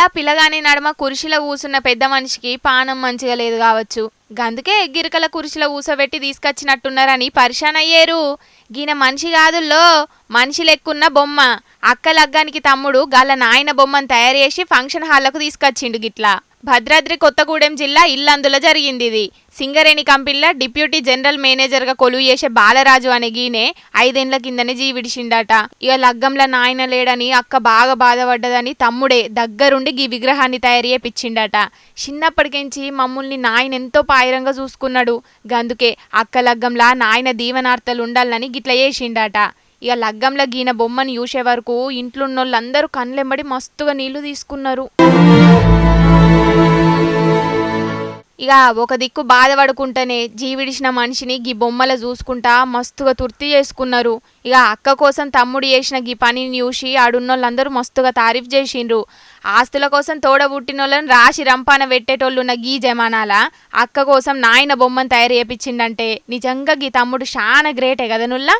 మళ్ళా పిల్లగాని నడుమ కుర్చీలో కూసున్న పెద్ద మనిషికి పానం మంచిగా లేదు కావచ్చు. గందుకే గిరికల కుర్చీలో కూసోబెట్టి తీసుకొచ్చినట్టున్నారని పరిశాన్ అయ్యేరు. గీన మనిషి కాదుల్లో, మనిషి లెక్కున్న బొమ్మ. అక్క లగ్గానికి తమ్ముడు గల్ల నాయన బొమ్మను తయారు చేసి ఫంక్షన్ హాల్లకు తీసుకొచ్చిండు గిట్లా. భద్రాద్రి కొత్తగూడెం జిల్లా ఇల్లందులో జరిగింది ఇది. సింగరేణి కంపెనీలో డిప్యూటీ జనరల్ మేనేజర్ గా కొలువు చేసే బాలరాజు అనే గీనే 5 ఏళ్ల కిందనే జీవిడిచిండట. ఇక లగ్గంలో నాయన లేడని అక్క బాగా బాధపడ్డదని తమ్ముడే దగ్గరుండి గీ విగ్రహాన్ని తయారు చేపించిండట. చిన్నప్పటికెంచి మమ్ముల్ని నాయన ఎంతో పాయిరంగా చూసుకున్నాడు. గందుకే అక్క లగ్గంలా నాయన దీవెనార్తలు ఉండాలని గిట్ల చేసిండట. ఇక లగ్గంలో గీన బొమ్మను చూసే వరకు ఇంట్లోన్నోళ్ళందరూ కళ్ళెంబడి మస్తుగా నీళ్లు తీసుకున్నారు. ఇక ఒక దిక్కు బాధపడుకుంటేనే జీవిడిచిన మనిషిని గీ బొమ్మల చూసుకుంటా మస్తుగా తుర్తి చేసుకున్నారు. ఇక అక్క కోసం తమ్ముడు చేసిన గీ పనిని చూసి ఆడున్నోళ్ళందరూ మస్తుగా తారీఫ్ చేసిండ్రు. ఆస్తుల కోసం తోడబుట్టినోళ్ళని రాసి రంపాన పెట్టేటోళ్ళున్న గీ జమానాల అక్క కోసం నాయన బొమ్మను తయారు చేపించిండంటే నిజంగా గీ తమ్ముడు చాలా గ్రేటే కదా నుల్లా.